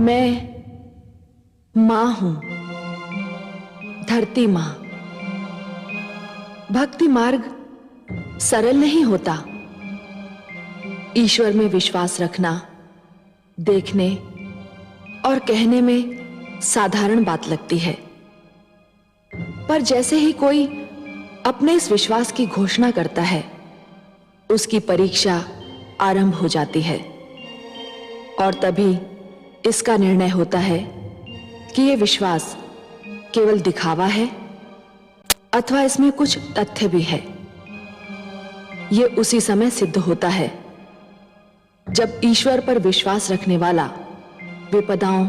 मैं मां हूं, धरती मां। भक्ति मार्ग सरल नहीं होता। ईश्वर में विश्वास रखना देखने और कहने में साधारण बात लगती है, पर जैसे ही कोई अपने इस विश्वास की घोषणा करता है, उसकी परीक्षा आरंभ हो जाती है और तभी इसका निर्णय होता है कि यह विश्वास केवल दिखावा है अथवा इसमें कुछ तथ्य भी है। यह उसी समय सिद्ध होता है जब ईश्वर पर विश्वास रखने वाला विपदाओं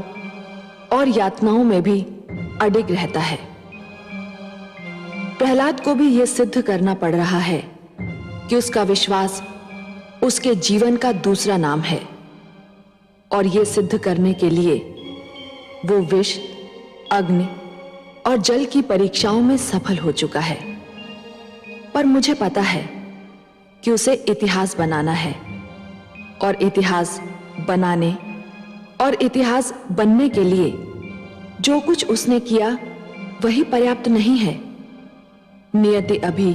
और यातनाओं में भी अडिग रहता है। प्रहलाद को भी यह सिद्ध करना पड़ रहा है कि उसका विश्वास उसके जीवन का दूसरा नाम है, और यह सिद्ध करने के लिए वो विष, अग्नि और जल की परीक्षाओं में सफल हो चुका है। पर मुझे पता है कि उसे इतिहास बनाना है, और इतिहास बनाने और इतिहास बनने के लिए जो कुछ उसने किया वही पर्याप्त नहीं है। नियति अभी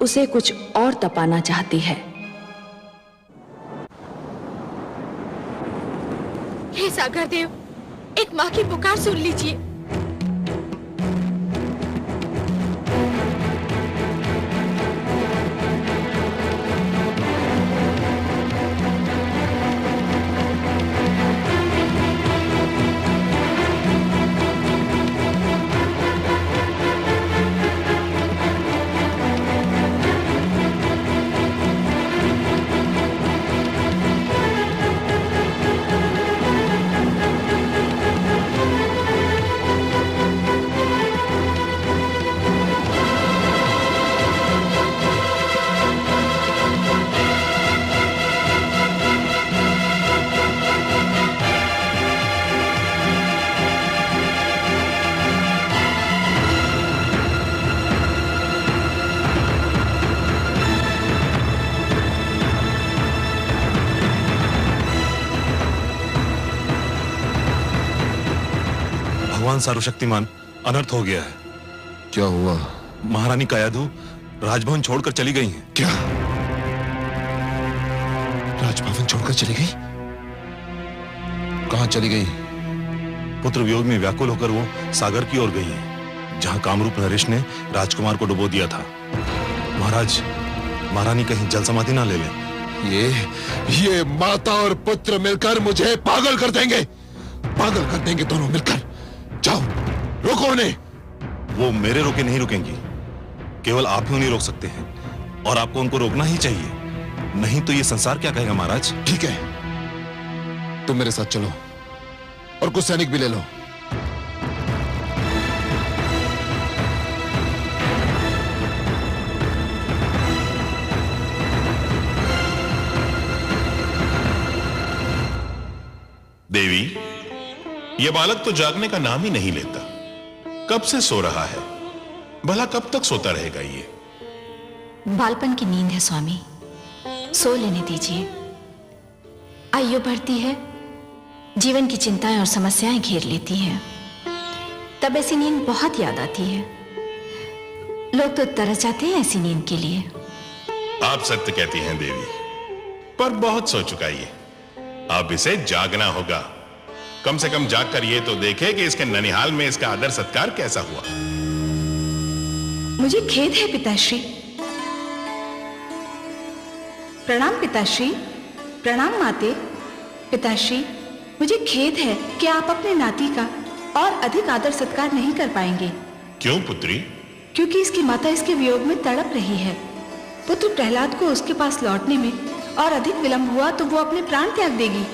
उसे कुछ और तपाना चाहती है। हे सागर देव, एक मां की पुकार सुन लीजिए। भगवान सर्वशक्तिमान, अनर्थ हो गया है। क्या हुआ? महारानी कायाधु राजभवन छोड़कर चली गई हैं। क्या? राजभवन छोड़कर चली गई? कहां चली गई? पुत्र वियोग में व्याकुल होकर वो सागर की ओर गई हैं, जहां कामरूप नरेश ने राजकुमार को डुबो दिया था। महाराज, महारानी कहीं जल समाधि ना ले लें। ये माता और पुत्र मिलकर मुझे पागल कर देंगे, पागल कर देंगे दोनों मिलकर। जाओ, रोको उन्हें। वो मेरे रोके नहीं रुकेंगी, केवल आप ही उन्हें रोक सकते हैं, और आपको उनको रोकना ही चाहिए, नहीं तो ये संसार क्या कहेगा। महाराज, ठीक है, तुम मेरे साथ चलो और कुछ सैनिक भी ले लो। देवी, यह बालक तो जागने का नाम ही नहीं लेता। कब से सो रहा है, भला कब तक सोता रहेगा ये? बालपन की नींद है स्वामी, सो लेने दीजिए। आयु बढ़ती है, जीवन की चिंताएं और समस्याएं घेर लेती हैं, तब ऐसी नींद बहुत याद आती है। लोग तो तरस जाते हैं ऐसी नींद के लिए। आप सत्य कहती हैं देवी, पर बहुत सो चुका ये। अब इसे जागना होगा। कम से कम जाग कर ये तो देखे कि इसके ननिहाल में इसका आदर सत्कार कैसा हुआ। मुझे खेद है पिताश्री। प्रणाम पिताश्री, प्रणाम माते। पिताश्री, मुझे खेद है कि आप अपने नाती का और अधिक आदर सत्कार नहीं कर पाएंगे। क्यों पुत्री? क्योंकि इसकी माता इसके वियोग में तड़प रही है। पुत्र प्रहलाद को उसके पास लौटने में और अधिक विलंब हुआ तो वो अपने प्राण त्याग देगी।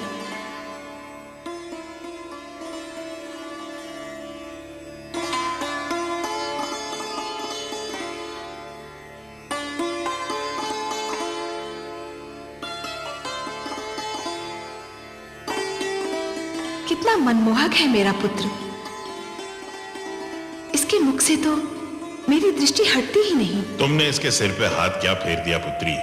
कितना मनमोहक है मेरा पुत्र। इसके मुख से तो मेरी दृष्टि हटती ही नहीं। तुमने इसके सिर पे हाथ क्या फेर दिया पुत्री?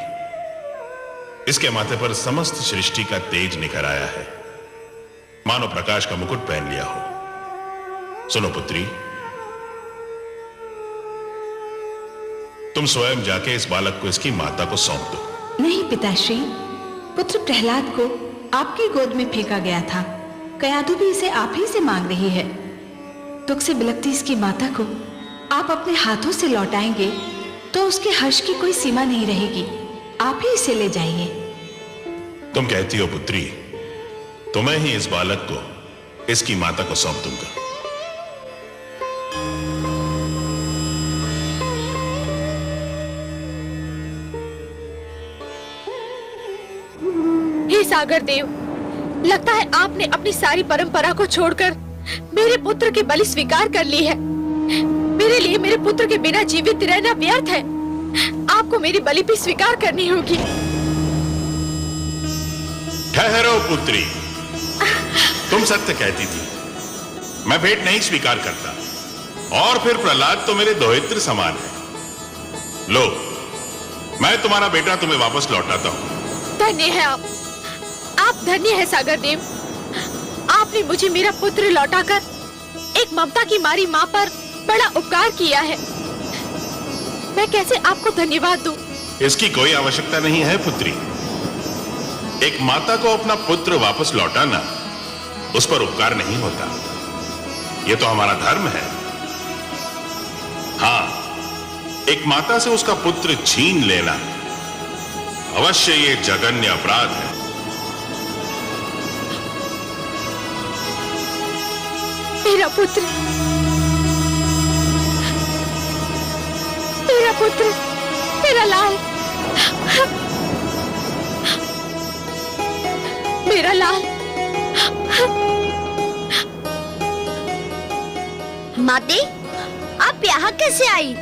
इसके माथे पर समस्त सृष्टि का तेज निखर आया है। मानो प्रकाश का मुकुट पहन लिया हो। सुनो पुत्री, तुम स्वयं जाके इस बालक को इसकी माता को सौंप दो। नहीं पिताश्री, पुत्र प्रहलाद को आपकी गोद में फेंका गया था। कयाधु भी इसे आप ही से मांग रही है। दुख से बिलखती इसकी माता को आप अपने हाथों से लौटाएंगे तो उसके हर्ष की कोई सीमा नहीं रहेगी। आप ही इसे ले जाइए। तुम कहती हो पुत्री, तो मैं ही इस बालक को इसकी माता को सौंप दूंगा। हे सागर देव, लगता है आपने अपनी सारी परंपरा को छोड़कर मेरे पुत्र की बलि स्वीकार कर ली है। मेरे लिए मेरे पुत्र के बिना जीवित रहना व्यर्थ है। आपको मेरी बलि भी स्वीकार करनी होगी। ठहरो पुत्री, तुम सत्य कहती थी, मैं भेंट नहीं स्वीकार करता। और फिर प्रहलाद तो मेरे दोहित्र समान है। लो, मैं तुम्हारा बेटा तुम्हें वापस लौटाता हूं। धन्य है आप धन्य है सागर देव। आपने मुझे मेरा पुत्र लौटाकर एक ममता की मारी माँ पर बड़ा उपकार किया है। मैं कैसे आपको धन्यवाद दूं? इसकी कोई आवश्यकता नहीं है पुत्री। एक माता को अपना पुत्र वापस लौटाना उस पर उपकार नहीं होता। यह तो हमारा धर्म है। हां, एक माता से उसका पुत्र छीन लेना अवश्य ये जघन्य अपराध है। मेरा पुत्र, मेरा पुत्र, मेरा लाल, मेरा लाल। माते, आप यहाँ कैसे आई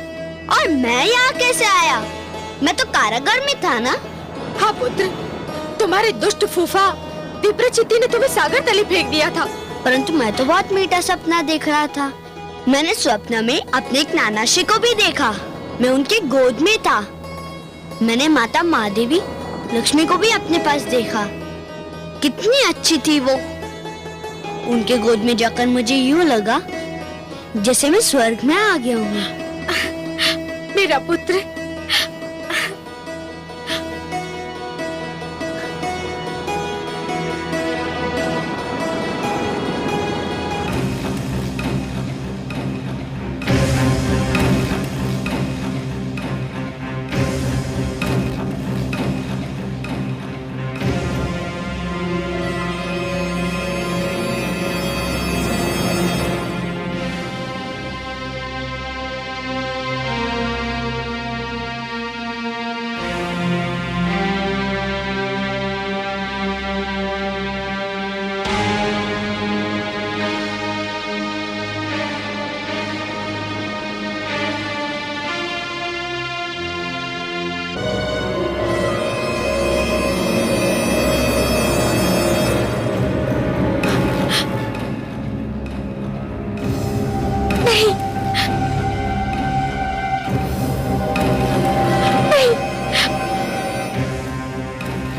और मैं यहाँ कैसे आया? मैं तो कारागार में था ना। हाँ पुत्र, तुम्हारे दुष्ट फूफा विप्रचित्ति ने तुम्हें सागर तले फेंक दिया था। परंतु मैं तो बहुत मीठा सपना देख रहा था। मैंने स्वप्न में अपने एक नानाश्री को भी देखा। मैं उनके गोद में था। मैंने माता महादेवी लक्ष्मी को भी अपने पास देखा। कितनी अच्छी थी वो। उनके गोद में जाकर मुझे यूं लगा जैसे मैं स्वर्ग में आ गया हूँ। मेरा पुत्र,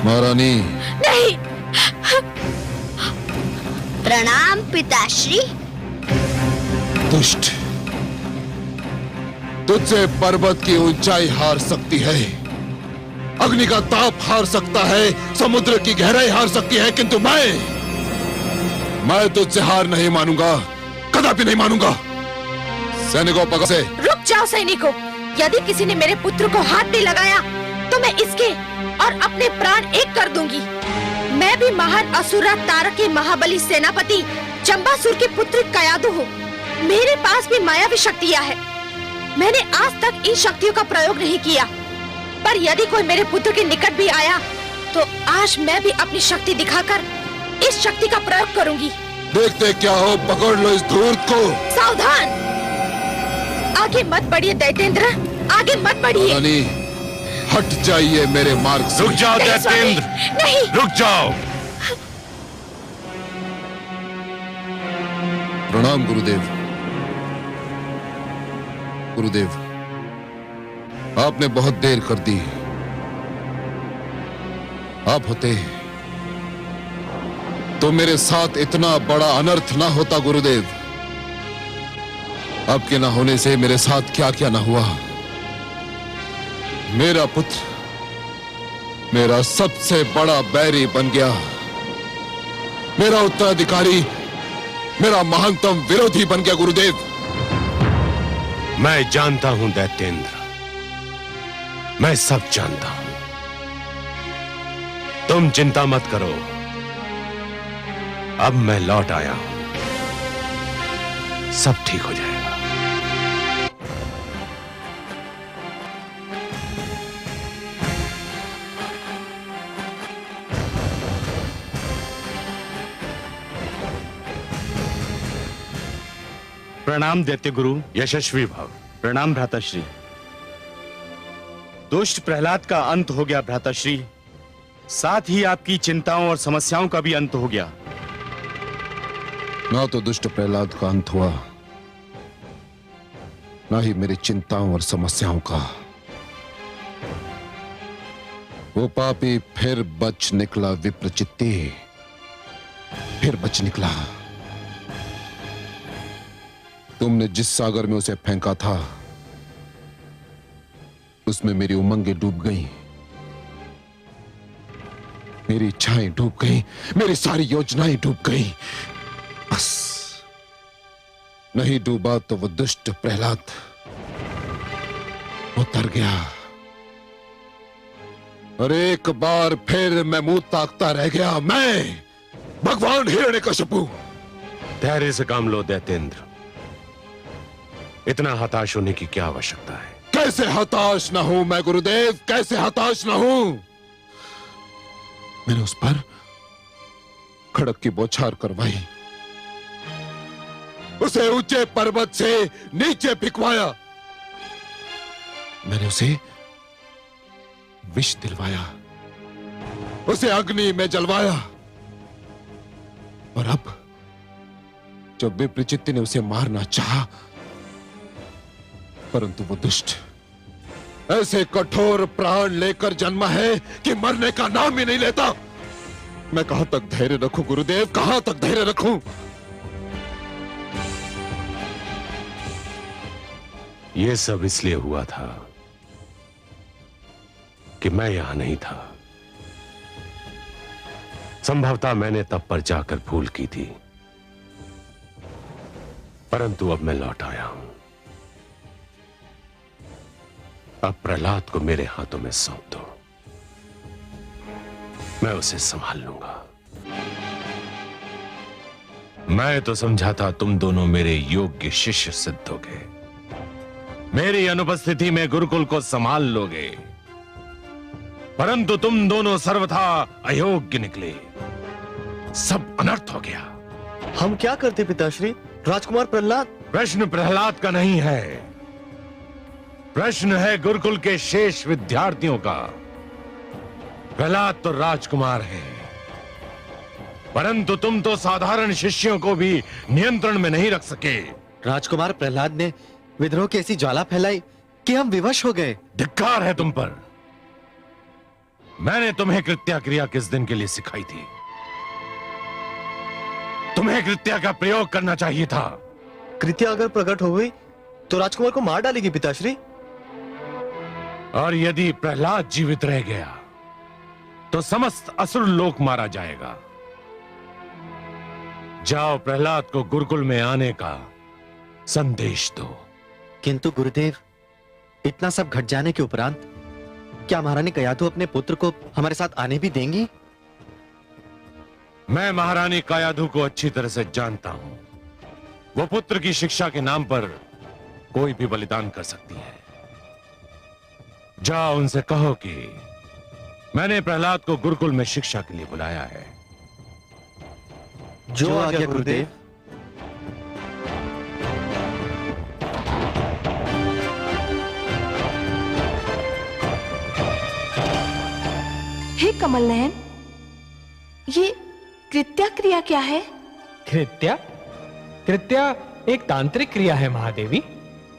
महारानी। नहीं। प्रणाम पिताश्री। दुष्ट, तुझसे पर्वत की ऊंचाई हार सकती है, अग्नि का ताप हार सकता है, समुद्र की गहराई हार सकती है, किंतु मैं तुझसे हार नहीं मानूंगा, कदापि नहीं मानूंगा। सैनिकों पकड़ से। रुक जाओ सैनिकों, यदि किसी ने मेरे पुत्र को हाथ भी लगाया तो मैं इसके और अपने प्राण एक कर दूंगी। मैं भी महान असुरा तारक के महाबली सेनापति जंबासुर के पुत्र कयाधु हूँ। मेरे पास भी मायावी शक्तियाँ हैं। मैंने आज तक इन शक्तियों का प्रयोग नहीं किया, पर यदि कोई मेरे पुत्र के निकट भी आया तो आज मैं भी अपनी शक्ति दिखाकर इस शक्ति का प्रयोग करूंगी। देखते क्या हो, पकड़ लो इस धूर्त को। सावधान, आगे मत बढ़िए दैतेंद्र, आगे मत बढ़िए। रानी, हट जाइए मेरे मार्ग से। रुक जाओ नहीं, स्वामी, दैतेंद्र, नहीं। रुक जाओ। प्रणाम गुरुदेव। गुरुदेव, आपने बहुत देर कर दी। आप होते तो मेरे साथ इतना बड़ा अनर्थ ना होता गुरुदेव। अब के ना होने से मेरे साथ क्या क्या ना हुआ। मेरा पुत्र मेरा सबसे बड़ा बैरी बन गया, मेरा उत्तराधिकारी मेरा महानतम विरोधी बन गया गुरुदेव। मैं जानता हूं दैत्येंद्र, मैं सब जानता हूं। तुम चिंता मत करो, अब मैं लौट आया हूं, सब ठीक हो जाएगा। प्रणाम दैत्य गुरु। यशस्वी भव। प्रणाम भ्राताश्री। दुष्ट प्रहलाद का अंत हो गया भ्राताश्री, साथ ही आपकी चिंताओं और समस्याओं का भी अंत हो गया। ना तो दुष्ट प्रहलाद का अंत हुआ, ना ही मेरी चिंताओं और समस्याओं का। वो पापी फिर बच निकला विप्रचित्ती, फिर बच निकला। तुमने जिस सागर में उसे फेंका था उसमें मेरी उमंगें डूब गईं, मेरी इच्छाएं डूब गईं, मेरी सारी योजनाएं डूब गईं। बस नहीं डूबा तो वो दुष्ट प्रहलाद उतर गया और एक बार फिर मैं मुंह ताकता रह गया। मैं भगवान हिरण्यकशिपु। धैर्य से काम लो दैत्येंद्र, इतना हताश होने की क्या आवश्यकता है। कैसे हताश ना हूं मैं गुरुदेव, कैसे हताश ना हूं। मैंने उस पर खड़क की बौछार करवाई, उसे ऊंचे पर्वत से नीचे फिकवाया, मैंने उसे विष दिलवाया, उसे अग्नि में जलवाया। और अब जब विप्रचित्ती ने उसे मारना चाहा, परंतु वो दुष्ट ऐसे कठोर प्राण लेकर जन्मा है कि मरने का नाम ही नहीं लेता। मैं कहां तक धैर्य रखूं गुरुदेव, कहां तक धैर्य रखूं। यह सब इसलिए हुआ था कि मैं यहां नहीं था। संभवतः मैंने तब पर जाकर भूल की थी, परंतु अब मैं लौट आया हूं। अब प्रहलाद को मेरे हाथों में सौंप दो, मैं उसे संभाल लूंगा। मैं तो समझा था तुम दोनों मेरे योग्य शिष्य सिद्ध होगे, मेरी अनुपस्थिति में गुरुकुल को संभाल लोगे, परंतु तुम दोनों सर्वथा अयोग्य निकले। सब अनर्थ हो गया। हम क्या करते पिताश्री? राजकुमार प्रहलाद। प्रश्न प्रहलाद का नहीं है, प्रश्न है गुरुकुल के शेष विद्यार्थियों का। प्रहलाद तो राजकुमार है, परंतु तुम तो साधारण शिष्यों को भी नियंत्रण में नहीं रख सके। राजकुमार प्रहलाद ने विद्रोह की ऐसी ज्वाला फैलाई कि हम विवश हो गए। धिक्कार है तुम पर। मैंने तुम्हें कृत्या क्रिया किस दिन के लिए सिखाई थी? तुम्हें कृत्या का प्रयोग करना चाहिए था। कृत्या अगर प्रकट हो गई तो राजकुमार को मार डालेगी पिताश्री। और यदि प्रहलाद जीवित रह गया तो समस्त असुर लोक मारा जाएगा। जाओ प्रहलाद को गुरुकुल में आने का संदेश दो। किंतु गुरुदेव, इतना सब घट जाने के उपरांत क्या महारानी कयाधु अपने पुत्र को हमारे साथ आने भी देंगी? मैं महारानी कयाधु को अच्छी तरह से जानता हूं। वो पुत्र की शिक्षा के नाम पर कोई भी बलिदान कर सकती है। जाओ उनसे कहो कि मैंने प्रहलाद को गुरुकुल में शिक्षा के लिए बुलाया है। जो आज्ञा गुरुदेव। हे कमल नयन, ये कृत्या क्रिया क्या है? कृत्या? कृत्या एक तांत्रिक क्रिया है महादेवी,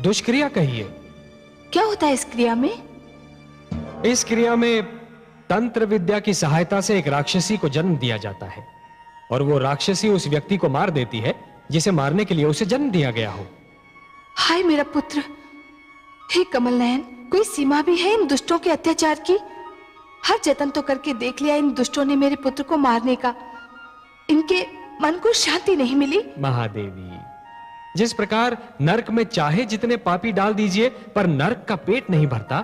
दुष्क्रिया कहिए। क्या होता है इस क्रिया में? इस क्रिया में तंत्र विद्या की सहायता से एक राक्षसी को जन्म दिया जाता है। और वो राक्षसी उस व्यक्ति को मार देती है जिसे मारने के लिए उसे जन्म दिया गया हो। हाय मेरा पुत्र, हे कमल नयन, कोई सीमा भी है इन दुष्टों के अत्याचार की? हर जतन तो करके देख लिया इन दुष्टों ने मेरे पुत्र को मारने का, इनके मन को शांति नहीं मिली। महादेवी, जिस प्रकार नरक में चाहे जितने पापी डाल दीजिए पर नरक का पेट नहीं भरता,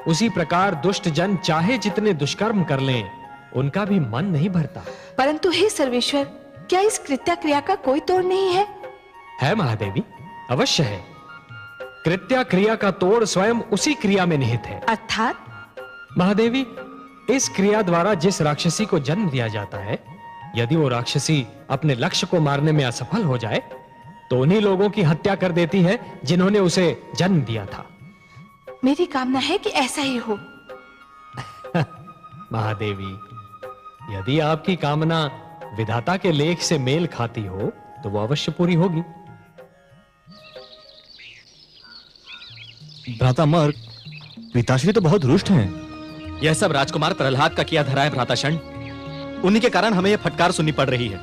उसी प्रकार दुष्ट जन चाहे जितने दुष्कर्म कर लें उनका भी मन नहीं भरता। परंतु हे सर्वेश्वर, क्या इस कृत्या क्रिया का कोई तोड़ नहीं है? है महादेवी, अवश्य है। कृत्या क्रिया का तोड़ स्वयं उसी क्रिया में निहित है। अर्थात? महादेवी, इस क्रिया द्वारा जिस राक्षसी को जन्म दिया जाता है, यदि वो राक्षसी अपने लक्ष्य को मारने में असफल हो जाए तो उन्हीं लोगों की हत्या कर देती है जिन्होंने उसे जन्म दिया था। मेरी कामना है कि ऐसा ही हो। महादेवी, यदि आपकी कामना विधाता के लेख से मेल खाती हो तो वो अवश्य पूरी होगी। भ्राता मर्ग, पिताश्री तो बहुत रुष्ट हैं। यह सब राजकुमार प्रहलाद का किया धरा है भ्राताशण। उन्हीं के कारण हमें यह फटकार सुननी पड़ रही है।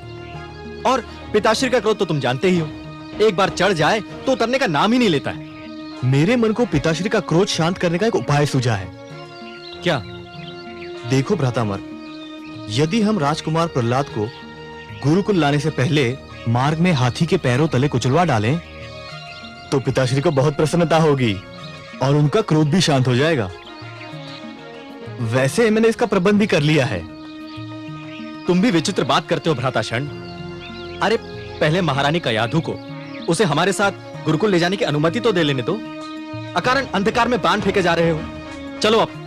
और पिताश्री का क्रोध तो तुम जानते ही हो, एक बार चढ़ जाए तो उतरने का नाम ही नहीं लेता है। मेरे मन को पिताश्री का क्रोध शांत करने का एक उपाय सूझा है। क्या? देखो भ्रातामर, यदि हम राजकुमार प्रहलाद को गुरुकुल लाने से पहले मार्ग में हाथी के पैरों तले कुचलवा डालें तो पिताश्री को बहुत प्रसन्नता होगी और उनका क्रोध भी शांत हो जाएगा। वैसे मैंने इसका प्रबंध भी कर लिया है। तुम भी विचित्र बात करते हो भ्राताशण। अरे पहले महारानी कयाधु को उसे हमारे साथ गुरुकुल ले जाने की अनुमति तो दे लेने दो। अकारण अंधकार में बाण फेंके जा रहे हो। चलो अब।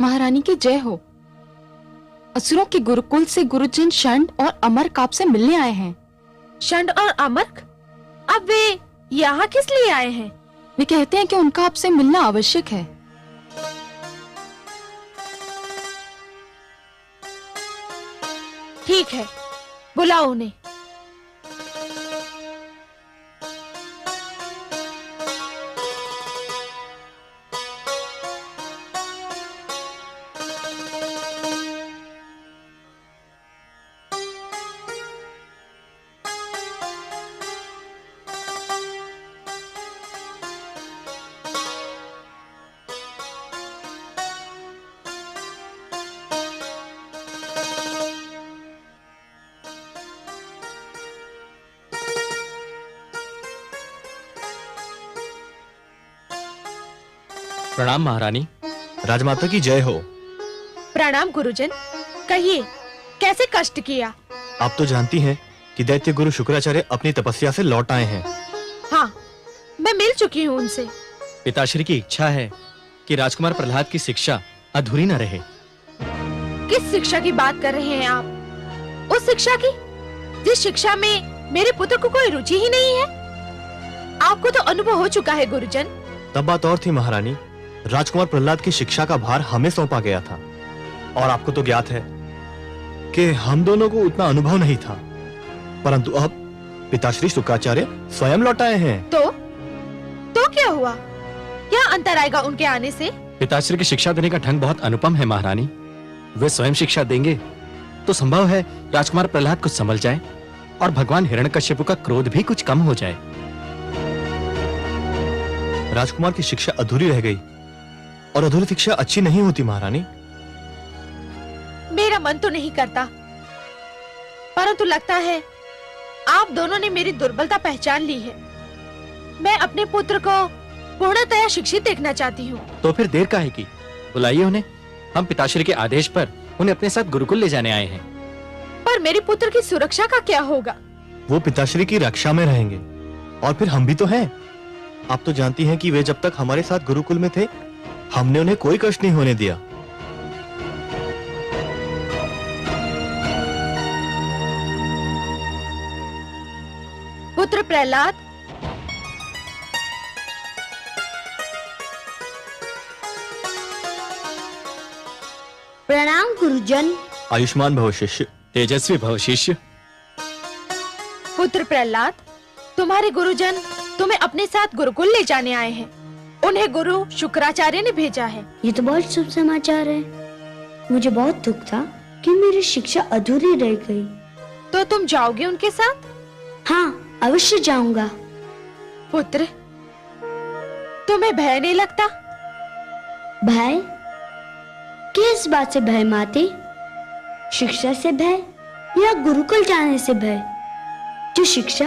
महारानी की जय हो। असुरों के गुरुकुल से गुरुजन शंड और अमरक आपसे मिलने आए हैं। शंड और अमरक? अब वे यहाँ किस लिए आए हैं? वे कहते हैं कि उनका आपसे मिलना आवश्यक है। ठीक है, बुलाओ उन्हें। प्रणाम महारानी। राजमाता की जय हो। प्रणाम गुरुजन। कहिए, कैसे कष्ट किया? आप तो जानती हैं कि दैत्य गुरु शुक्राचार्य अपनी तपस्या से लौट आए हैं। हाँ, मैं मिल चुकी हूँ उनसे। पिताश्री की इच्छा है कि राजकुमार प्रहलाद की शिक्षा अधूरी न रहे। किस शिक्षा की बात कर रहे हैं आप? उस शिक्षा की जिस शिक्षा में मेरे पुत्र को कोई रुचि ही नहीं है। आपको तो अनुभव हो चुका है गुरुजन। तब बात और थी महारानी। राजकुमार प्रहलाद की शिक्षा का भार हमें सौंपा गया था और आपको तो ज्ञात है कि हम दोनों को उतना अनुभव नहीं था। परंतु अब पिताश्री शुक्राचार्य स्वयं लौट आए हैं। तो क्या हुआ? क्या अंतर आएगा उनके आने से? पिताश्री की शिक्षा देने का ढंग बहुत अनुपम है महारानी। वे स्वयं शिक्षा देंगे तो संभव है राजकुमार प्रहलाद कुछ समझ जाए और भगवान हिरण्यकश्यप का क्रोध भी कुछ कम हो जाए। राजकुमार की शिक्षा अधूरी रह गई और अधूरी शिक्षा अच्छी नहीं होती महारानी। मेरा मन तो नहीं करता, परंतु लगता है आप दोनों ने मेरी दुर्बलता पहचान ली है। मैं अपने पुत्र को पूर्णतया शिक्षित देखना चाहती हूँ। तो फिर देर काहे की? बुलाइए उन्हें। हम पिताश्री के आदेश पर उन्हें अपने साथ गुरुकुल ले जाने आए हैं। पर मेरे पुत्र की सुरक्षा का क्या होगा? वो पिताश्री की रक्षा में रहेंगे और फिर हम भी तो हैं। आप तो जानती हैं कि वे जब तक हमारे साथ गुरुकुल में थे हमने उन्हें कोई कष्ट नहीं होने दिया। पुत्र प्रहलाद, प्रणाम गुरुजन। आयुष्मान भव शिष्य, तेजस्वी भव शिष्य। पुत्र प्रहलाद, तुम्हारे गुरुजन तुम्हें अपने साथ गुरुकुल ले जाने आए हैं। उन्हें गुरु शुक्राचार्य ने भेजा है। ये तो बहुत शुभ समाचार है। मुझे बहुत दुख था कि मेरी शिक्षा अधूरी रह गई। तो तुम जाओगे उनके साथ? हाँ, अवश्य जाऊंगा। पुत्र, तुम्हें भय नहीं लगता? भय? किस बात से भय माते? शिक्षा से भय या गुरुकुल जाने से भय? जो शिक्षा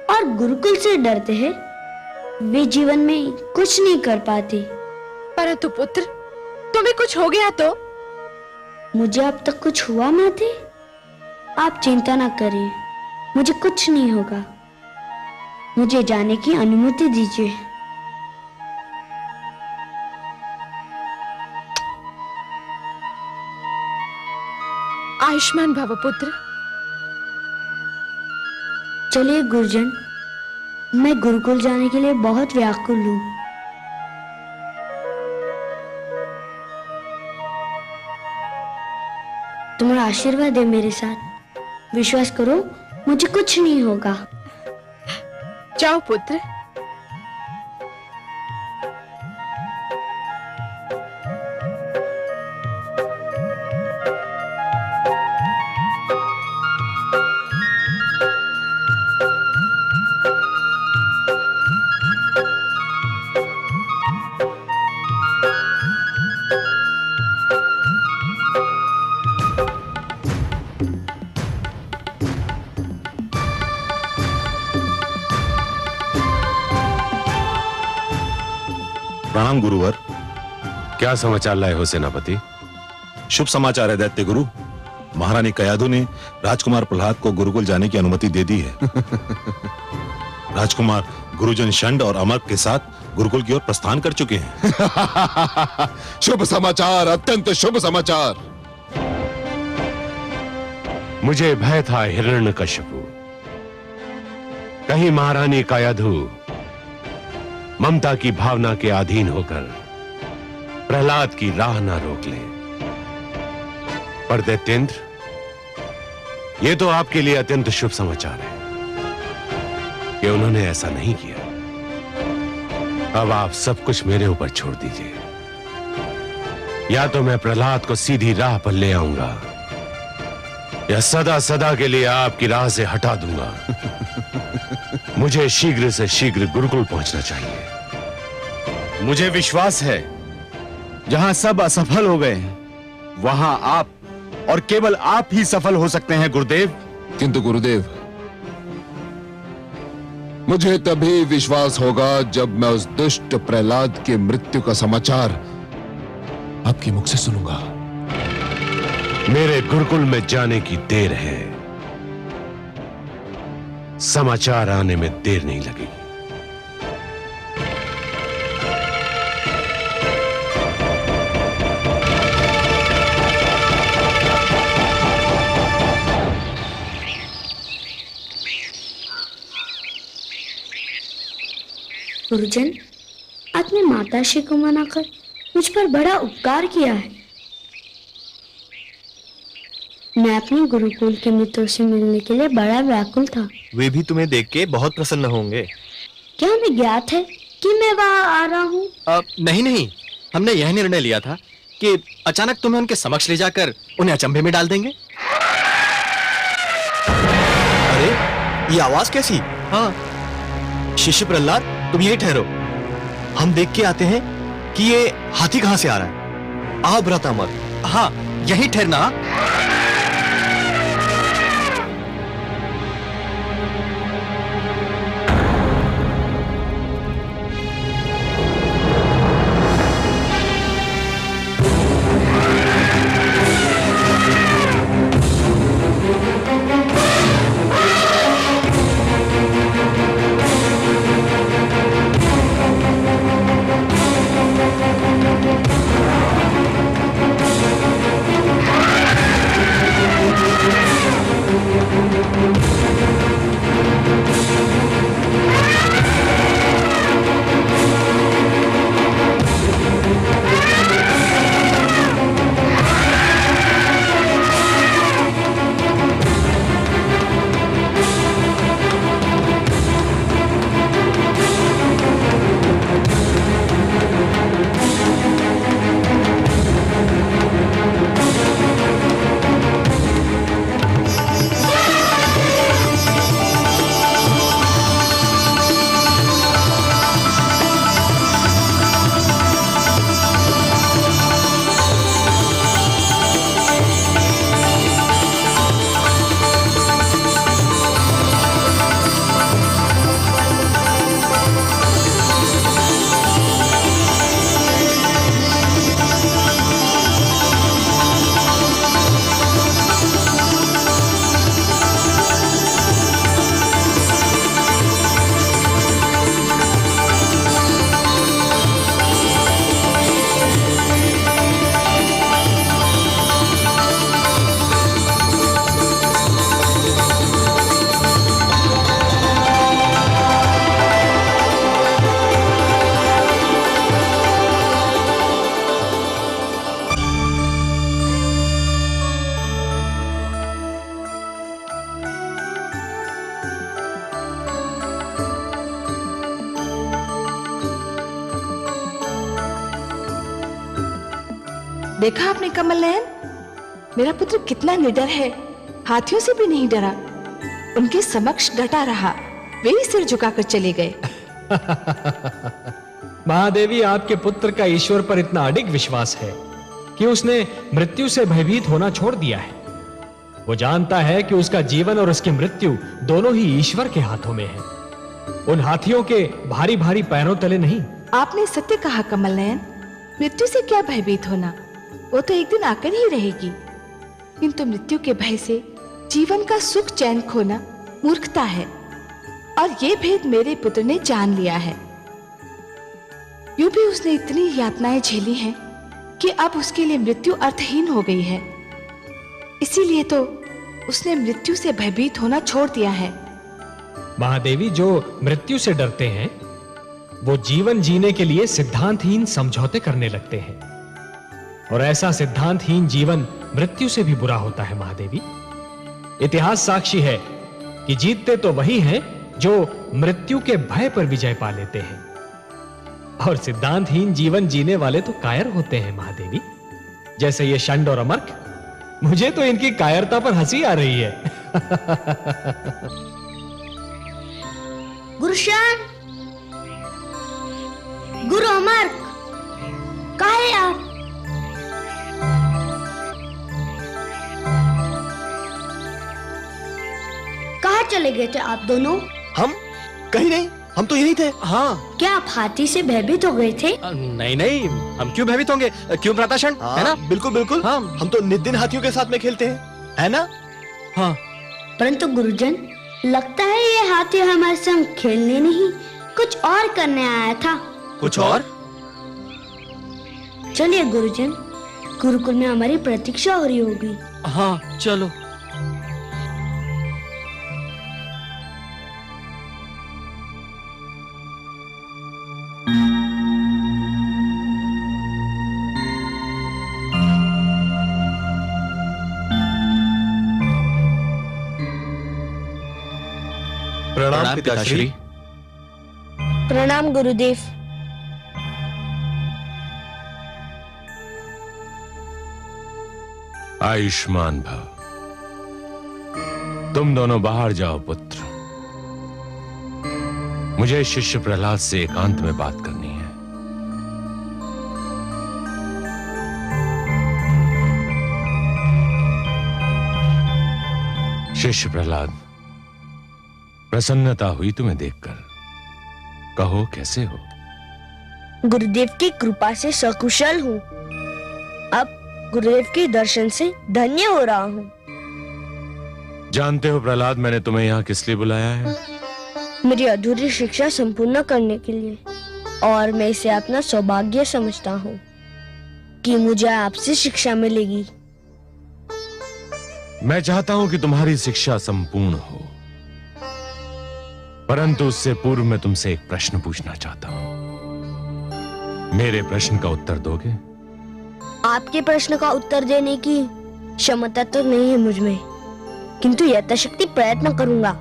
और गुरुकुल से डरते हैं वे जीवन में कुछ नहीं कर पाते। परंतु पुत्र, तुम्हें कुछ हो गया तो? मुझे अब तक कुछ हुआ माते? आप चिंता ना करिए, मुझे कुछ नहीं होगा। मुझे जाने की अनुमति दीजिए। आयुष्मान भव पुत्र। चलिए गुरुजन, मैं गुरुकुल जाने के लिए बहुत व्याकुल हूँ। तुम्हारा आशीर्वाद है मेरे साथ। विश्वास करो, मुझे कुछ नहीं होगा। जाओ पुत्र। प्रणाम गुरुवर। क्या समाचार लाए हो सेनापति? शुभ समाचार है दैत्य गुरु। महारानी कयाधु ने राजकुमार प्रहलाद को गुरुकुल जाने की अनुमति दे दी है। राजकुमार गुरुजन षंड और अमर्क के साथ गुरुकुल की ओर प्रस्थान कर चुके हैं। शुभ समाचार, अत्यंत शुभ समाचार। मुझे भय था हिरण्यकशिपु, कहीं महारानी कयाधु ममता की भावना के अधीन होकर प्रहलाद की राह ना रोक ले। पर दैत्येंद्र, यह तो आपके लिए अत्यंत शुभ समाचार है कि उन्होंने ऐसा नहीं किया। अब आप सब कुछ मेरे ऊपर छोड़ दीजिए। या तो मैं प्रहलाद को सीधी राह पर ले आऊंगा या सदा सदा के लिए आपकी राह से हटा दूंगा। मुझे शीघ्र से शीघ्र गुरुकुल पहुंचना चाहिए। मुझे विश्वास है जहां सब असफल हो गए वहां आप और केवल आप ही सफल हो सकते हैं गुरुदेव। किंतु गुरुदेव, मुझे तभी विश्वास होगा जब मैं उस दुष्ट प्रहलाद की मृत्यु का समाचार आपके मुख से सुनूंगा। मेरे गुरुकुल में जाने की देर है, समाचार आने में देर नहीं लगेगी। गुरुजन, आपने माताश्री को मनाकर मुझ पर बड़ा उपकार किया है। मैं अपने गुरुकुल के मित्रों से मिलने के लिए बड़ा व्याकुल था। वे भी तुम्हें देख के बहुत प्रसन्न होंगे। क्या हमें ज्ञात है कि मैं वहां आ रहा हूँ? नहीं नहीं, हमने यह निर्णय लिया था कि अचानक तुम्हें उनके समक्ष ले जाकर उन्हें अचंभे में डाल देंगे। अरे, ये आवाज कैसी? हाँ, शिष्य प्रहलाद, तुम यही ठहरो, हम देख के आते हैं कि ये हाथी कहां से आ रहा है। आओ भ्रातामर। हाँ, यही ठहरना। देखा आपने कमल नयन, मेरा पुत्र कितना निडर है, हाथियों से भी नहीं डरा, उनके समक्ष डटा रहा, वे ही सिर झुकाकर चले गए। महादेवी, आपके पुत्र का ईश्वर पर इतना अडिग विश्वास है कि उसने मृत्यु से भयभीत होना छोड़ दिया है। वो जानता है कि उसका जीवन और उसकी मृत्यु दोनों ही ईश्वर के हाथों में है, उन हाथियों के भारी भारी पैरों तले नहीं। आपने सत्य कहा कमल नयन, मृत्यु से क्या भयभीत होना, वो तो एक दिन आकर ही रहेगी, किंतु मृत्यु के भय से जीवन का सुख चैन खोना मूर्खता है, और ये भेद मेरे पुत्र ने जान लिया है। यूं भी उसने इतनी यातनाएं झेली हैं कि अब उसके लिए मृत्यु अर्थहीन हो गई है, इसीलिए तो उसने मृत्यु से भयभीत होना छोड़ दिया है। महादेवी, जो मृत्यु से डरते हैं वो जीवन जीने के लिए सिद्धांतहीन समझौते करने लगते हैं, और ऐसा सिद्धांतहीन जीवन मृत्यु से भी बुरा होता है। महादेवी, इतिहास साक्षी है कि जीतते तो वही हैं जो मृत्यु के भय पर विजय पा लेते हैं, और सिद्धांतहीन जीवन जीने वाले तो कायर होते हैं। महादेवी, जैसे ये षंड और अमर्क, मुझे तो इनकी कायरता पर हंसी आ रही है। गुरुशान, गुरु अमर, कहाँ है आप? कहाँ चले गए थे आप दोनों? हम कहीं नहीं, हम तो यही थे। हाँ। क्या आप हाथी से भयभीत हो गए थे? नहीं नहीं, हम क्यों भयभीत होंगे? क्यों भ्राताशण, है ना? बिल्कुल बिल्कुल। हाँ, हम तो नित दिन हाथियों के साथ में खेलते हैं, है ना? हाँ। परंतु गुरुजन, लगता है ये हाथी हमारे संग खेलने नहीं, कुछ और करने आया था। कुछ और? चलिए गुरुजन, गुरुकुल में हमारी प्रतीक्षा हो रही होगी। हाँ, चलो। प्रणाम पिताश्री। प्रणाम गुरुदेव। आयुष्मान भव। तुम दोनों बाहर जाओ पुत्र, मुझे शिष्य प्रहलाद से एकांत में बात करनी है। शिष्य प्रहलाद, प्रसन्नता हुई तुम्हें देखकर, कहो कैसे हो? गुरुदेव की कृपा से सकुशल हूँ। अब गुरुदेव के दर्शन से धन्य हो रहा हूँ। जानते हो प्रहलाद, मैंने तुम्हें यहाँ किस लिए बुलाया है? मेरी अधूरी शिक्षा संपूर्ण करने के लिए, और मैं इसे अपना सौभाग्य समझता हूँ कि मुझे आपसे शिक्षा मिलेगी। मैं चाहता हूं कि तुम्हारी शिक्षा संपूर्ण हो, परंतु उससे पूर्व मैं तुमसे एक प्रश्न पूछना चाहता हूं। मेरे प्रश्न का उत्तर दोगे? आपके प्रश्न का उत्तर देने की क्षमता तो नहीं है मुझ में, किंतु यथाशक्ति प्रयत्न करूंगा।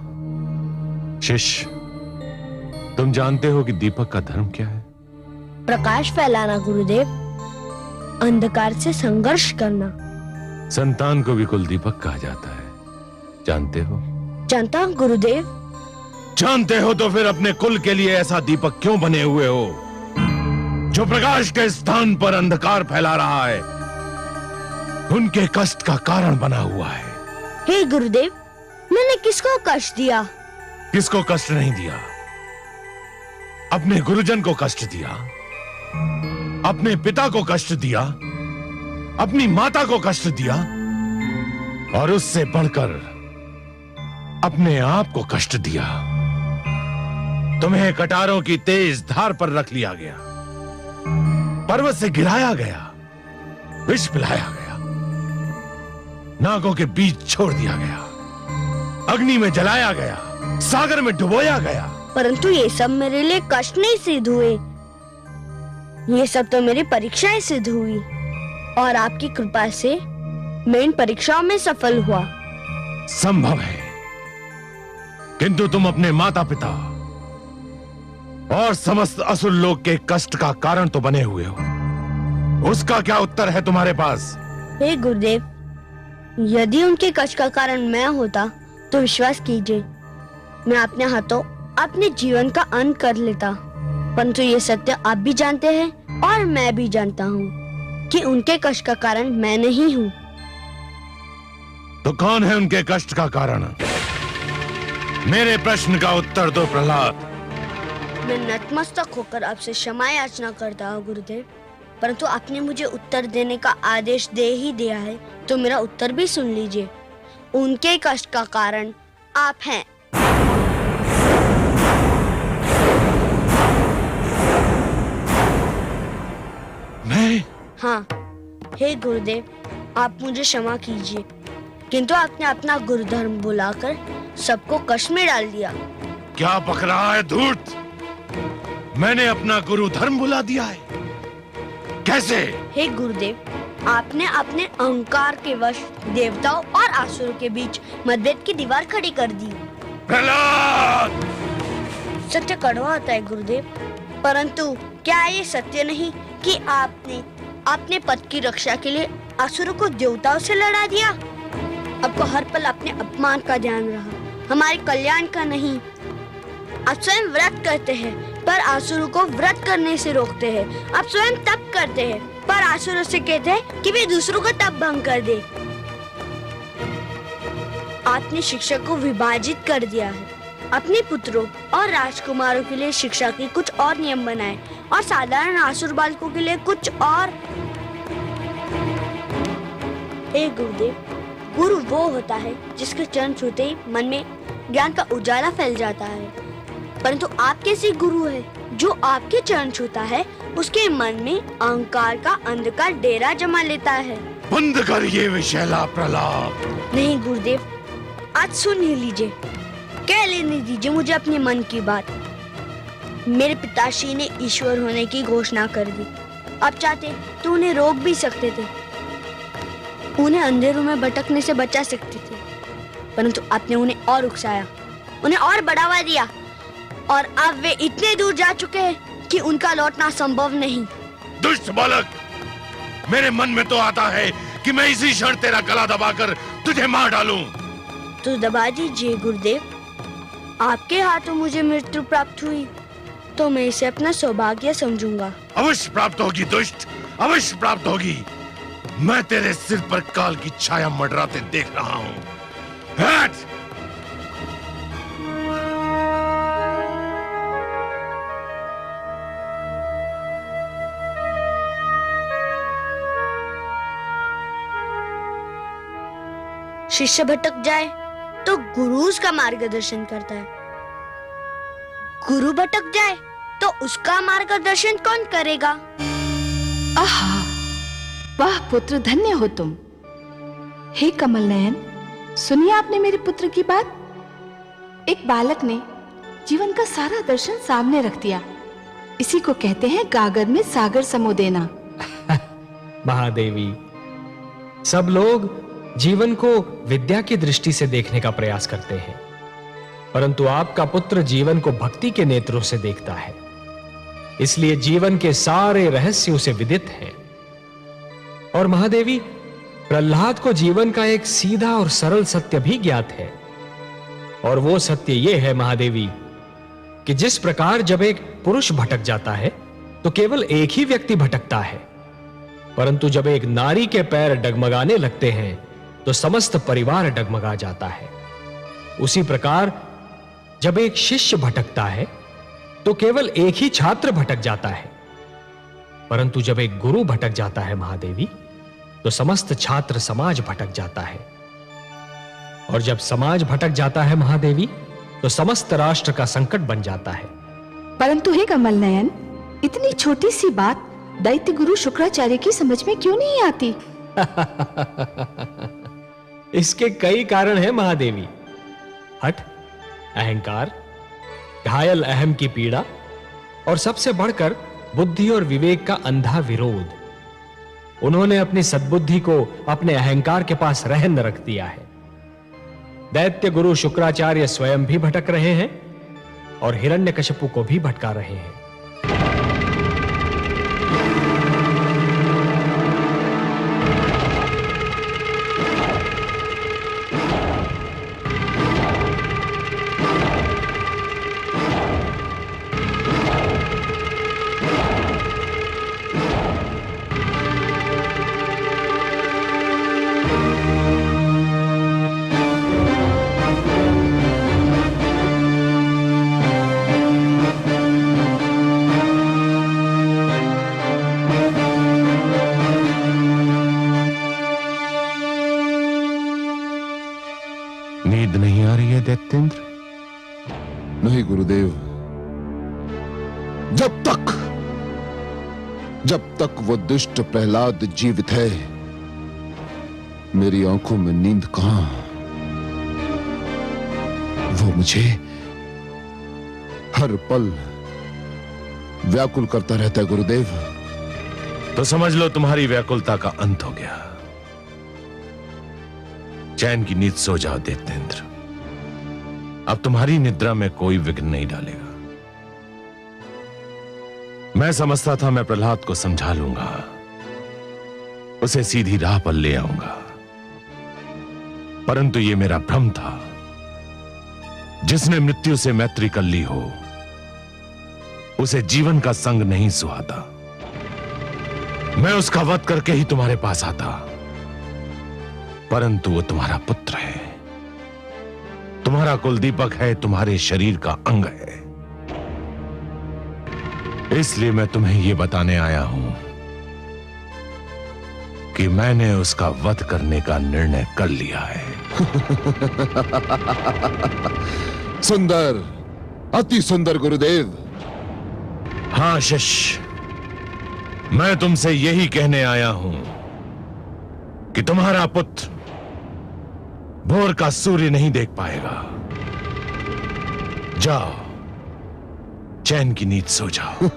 शिष्य, तुम जानते हो कि दीपक का धर्म क्या है? प्रकाश फैलाना गुरुदेव, अंधकार से संघर्ष करना। संतान को भी कुल दीपक कहा जाता है, जानते हो? जानता हूं गुरुदेव। जानते हो तो फिर अपने कुल के लिए ऐसा दीपक क्यों बने हुए हो जो प्रकाश के स्थान पर अंधकार फैला रहा है, उनके कष्ट का कारण बना हुआ है। हे गुरुदेव, मैंने किसको कष्ट दिया? किसको कष्ट नहीं दिया? अपने गुरुजन को कष्ट दिया, अपने पिता को कष्ट दिया, अपनी माता को कष्ट दिया, और उससे बढ़कर अपने आप को कष्ट दिया। तुम्हें कटारों की तेज धार पर रख लिया गया, पर्वत से गिराया गया, विष पिलाया गया, नागों के बीच छोड़ दिया गया, अग्नि में जलाया गया, सागर में डुबोया गया। परंतु ये सब मेरे लिए कष्ट नहीं सिद्ध हुए, ये सब तो मेरी परीक्षाएं सिद्ध हुई, और आपकी कृपा से मैं इन परीक्षाओं में सफल हुआ। संभव है, किंतु तुम अपने माता पिता और समस्त असुर लोक के कष्ट का कारण तो बने हुए हो। उसका क्या उत्तर है तुम्हारे पास? हे गुरुदेव, यदि उनके कष्ट का कारण मैं होता तो विश्वास कीजिए मैं अपने हाथों अपने जीवन का अंत कर लेता। परंतु ये सत्य आप भी जानते हैं और मैं भी जानता हूँ कि उनके कष्ट का कारण मैं नहीं हूँ। तो कौन है उनके कष्ट का कारण? मेरे प्रश्न का उत्तर दो प्रहलाद। मैं नतमस्तक होकर आपसे क्षमा याचना करता हूँ गुरुदेव, परंतु आपने मुझे उत्तर देने का आदेश दे ही दिया है तो मेरा उत्तर भी सुन लीजिए। उनके कष्ट का कारण आप हैं। मैं? हाँ, हे गुरुदेव, आप मुझे क्षमा कीजिए, किंतु आपने अपना गुरुधर्म बुलाकर सबको कष्ट में डाल दिया। क्या बक रहा है धूर्त? मैंने अपना गुरु धर्म बुला दिया है? कैसे? हे गुरुदेव, आपने अपने अहंकार के वश देवताओं और असुरों के बीच मतभेद की दीवार खड़ी कर दी। प्रहलाद! सत्य कड़वा होता है गुरुदेव, परंतु क्या ये सत्य नहीं कि आपने अपने पद की रक्षा के लिए असुरों को देवताओं से लड़ा दिया? आपको हर पल अपने अपमान का ध्यान रहा, हमारे कल्याण का नहीं। आप स्वयं व्रत करते हैं पर असुरों को व्रत करने से रोकते हैं। आप स्वयं तप करते हैं पर असुरों से कहते हैं कि वे दूसरों का तप भंग कर दे। आपने शिक्षा को विभाजित कर दिया है। अपने पुत्रों और राजकुमारों के लिए शिक्षा के कुछ और नियम बनाए और साधारण असुर बालकों के लिए कुछ और। हे गुरुदेव, गुरु वो होता है जिसके चरण छूते ही मन में ज्ञान का उजाला फैल जाता है, परंतु आप कैसे गुरु है जो आपके चरण छूता है उसके मन में अहंकार का अंधकार डेरा जमा लेता है। बंद कर ये विषैला प्रलाप। नहीं गुरुदेव, आज सुन ही लीजिए, कह लेने दीजिए मुझे अपने मन की बात। मेरे पिताश्री ने ईश्वर होने की घोषणा कर दी। आप चाहते तो उन्हें रोक भी सकते थे, उन्हें अंधेरों में भटकने से बचा सकते थे, परंतु आपने उन्हें और उकसाया, उन्हें और बढ़ावा दिया और अब वे इतने दूर जा चुके हैं कि उनका लौटना संभव नहीं। दुष्ट बालक, मेरे मन में तो आता है कि मैं इसी क्षण तेरा गला दबाकर तुझे मार डालूं। तो दबा दीजिए गुरुदेव, आपके हाथों मुझे मृत्यु प्राप्त हुई तो मैं इसे अपना सौभाग्य समझूंगा। अवश्य प्राप्त होगी दुष्ट, अवश्य प्राप्त होगी। मैं तेरे सिर पर काल की छाया मंडराते देख रहा हूं। हट! शिष्य भटक जाए तो गुरु उसका मार्गदर्शन करता है, गुरु भटक जाए तो उसका मार्गदर्शन कौन करेगा? आहा, वाह पुत्र, धन्य हो तुम। हे कमल नयन, सुनिए आपने मेरे पुत्र की बात। एक बालक ने जीवन का सारा दर्शन सामने रख दिया। इसी को कहते हैं गागर में सागर समो देना। महादेवी, सब लोग जीवन को विद्या की दृष्टि से देखने का प्रयास करते हैं, परंतु आपका पुत्र जीवन को भक्ति के नेत्रों से देखता है, इसलिए जीवन के सारे रहस्य उसे विदित हैं। और महादेवी, प्रहलाद को जीवन का एक सीधा और सरल सत्य भी ज्ञात है, और वो सत्य ये है महादेवी कि जिस प्रकार जब एक पुरुष भटक जाता है तो केवल एक ही व्यक्ति भटकता है, परंतु जब एक नारी के पैर डगमगाने लगते हैं तो समस्त परिवार डगमगा जाता है। उसी प्रकार जब एक शिष्य भटकता है तो केवल एक ही छात्र भटक जाता है, परंतु जब एक गुरु भटक जाता है महादेवी तो समस्त छात्र समाज भटक जाता है, और जब समाज भटक जाता है महादेवी तो समस्त राष्ट्र का संकट बन जाता है। परंतु हे कमल नयन, इतनी छोटी सी बात दैत्य गुरु शुक्राचार्य की समझ में क्यों नहीं आती? इसके कई कारण हैं महादेवी। हठ, अहंकार, घायल अहम की पीड़ा, और सबसे बढ़कर बुद्धि और विवेक का अंधा विरोध। उन्होंने अपनी सद्बुद्धि को अपने अहंकार के पास रहन रख दिया है। दैत्य गुरु शुक्राचार्य स्वयं भी भटक रहे हैं और हिरण्यकशिपु को भी भटका रहे हैं। नहीं गुरुदेव, जब तक वो दुष्ट प्रहलाद जीवित है, मेरी आंखों में नींद कहां? वो मुझे हर पल व्याकुल करता रहता है गुरुदेव। तो समझ लो तुम्हारी व्याकुलता का अंत हो गया। चैन की नींद सो जाओ दैत्येंद्र। अब तुम्हारी निद्रा में कोई विघ्न नहीं डालेगा। मैं समझता था मैं प्रहलाद को समझा लूंगा, उसे सीधी राह पर ले आऊंगा, परंतु यह मेरा भ्रम था। जिसने मृत्यु से मैत्री कर ली हो, उसे जीवन का संग नहीं सुहाता। मैं उसका वध करके ही तुम्हारे पास आता, परंतु वो तुम्हारा पुत्र है, तुम्हारा कुलदीपक है, तुम्हारे शरीर का अंग है। इसलिए मैं तुम्हें यह बताने आया हूं कि मैंने उसका वध करने का निर्णय कर लिया है। सुंदर, अति सुंदर गुरुदेव। हां शिष्य, मैं तुमसे यही कहने आया हूं कि तुम्हारा पुत्र भोर का सूर्य नहीं देख पाएगा। जाओ, चैन की नींद सो जाओ।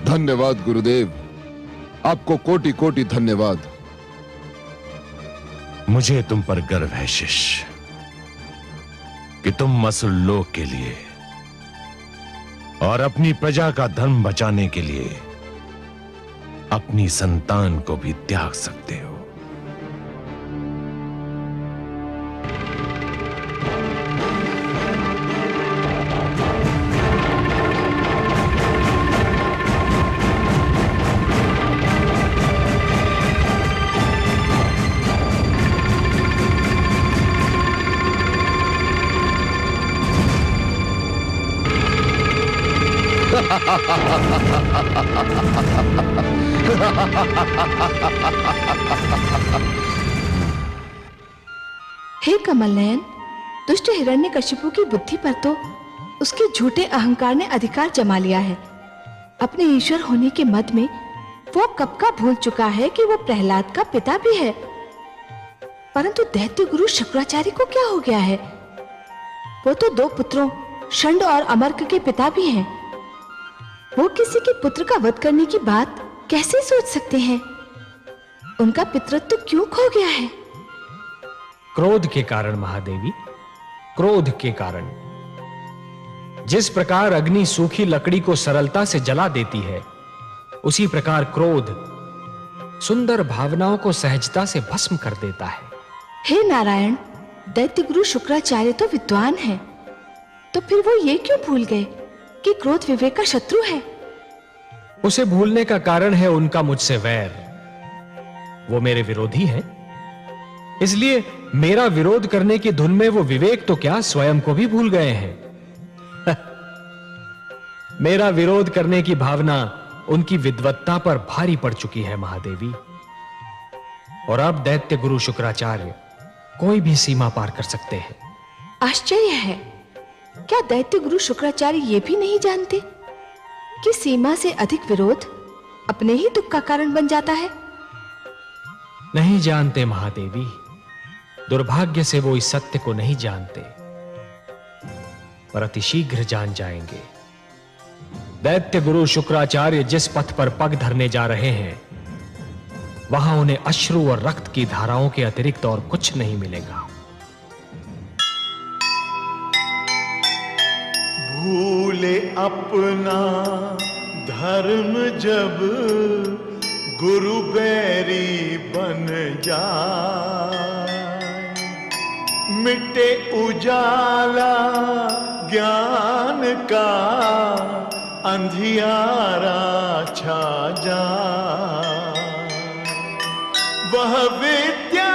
धन्यवाद गुरुदेव, आपको कोटि कोटि धन्यवाद। मुझे तुम पर गर्व है शिष्य कि तुम मसुल लोक के लिए और अपनी प्रजा का धर्म बचाने के लिए अपनी संतान को भी त्याग सकते हो। हे कमल नयन, दुष्ट हिरण्यकशिपु की बुद्धि पर तो उसके झूठे अहंकार ने अधिकार जमा लिया है। अपने ईश्वर होने के मद में वो कब का भूल चुका है कि वो प्रहलाद का पिता भी है। परंतु दैत्य गुरु शुक्राचार्य को क्या हो गया है? वो तो 2 पुत्रों षंड और अमर्क के पिता भी हैं। वो किसी के पुत्र का वध करने की बात कैसे सोच सकते हैं? उनका पितृत्व क्यों खो गया है? क्रोध के कारण महादेवी, क्रोध के कारण। जिस प्रकार अग्नि सूखी लकड़ी को सरलता से जला देती है, उसी प्रकार क्रोध सुंदर भावनाओं को सहजता से भस्म कर देता है। हे नारायण, दैत्य गुरु शुक्राचार्य तो विद्वान हैं, तो फिर वो ये क्यों भूल गए कि क्रोध विवेक का शत्रु है? उसे भूलने का कारण है उनका मुझसे वैर। वो मेरे विरोधी हैं, इसलिए मेरा विरोध करने की धुन में वो विवेक तो क्या स्वयं को भी भूल गए हैं। मेरा विरोध करने की भावना उनकी विद्वत्ता पर भारी पड़ चुकी है महादेवी। और अब दैत्य गुरु शुक्राचार्य कोई भी सीमा पार कर सकते हैं। आश्चर्य है, क्या दैत्य गुरु शुक्राचार्य ये भी नहीं जानते कि सीमा से अधिक विरोध अपने ही दुख का कारण बन जाता है? नहीं जानते महादेवी, दुर्भाग्य से वो इस सत्य को नहीं जानते, पर अतिशीघ्र जान जाएंगे। दैत्य गुरु शुक्राचार्य जिस पथ पर पग धरने जा रहे हैं, वहां उन्हें अश्रु और रक्त की धाराओं के अतिरिक्त और कुछ नहीं मिलेगा। भूले अपना धर्म जब गुरु बैरी बन जाए, मिटे उजाला ज्ञान का अंधियारा छा जाए। वह विद्या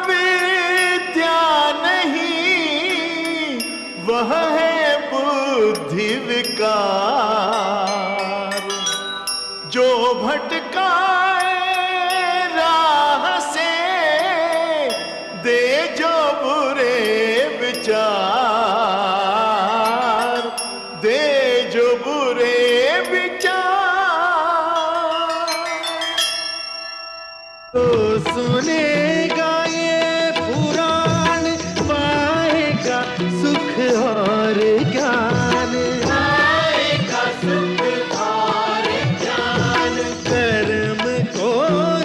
विद्या नहीं, वह है बुद्धि विकार, जो भटकाए राह से दे जो बुरे विचार। तो सुनेगा ये पुराण, पाएगा सुख और ज्ञान, पाएगा सुख और ज्ञान। कर्म को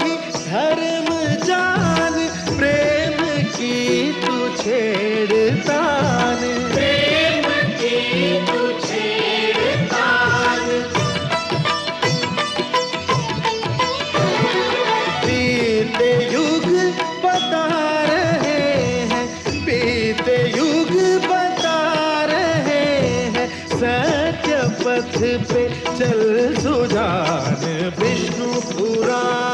ही धर्म जान, प्रेम की तू छेड़तान, प्रेम की तू छेड़तान। बीते युग बता रहे हैं, बीते युग बता रहे हैं, सत्य पथ पे चल सुजान। विष्णु पुराण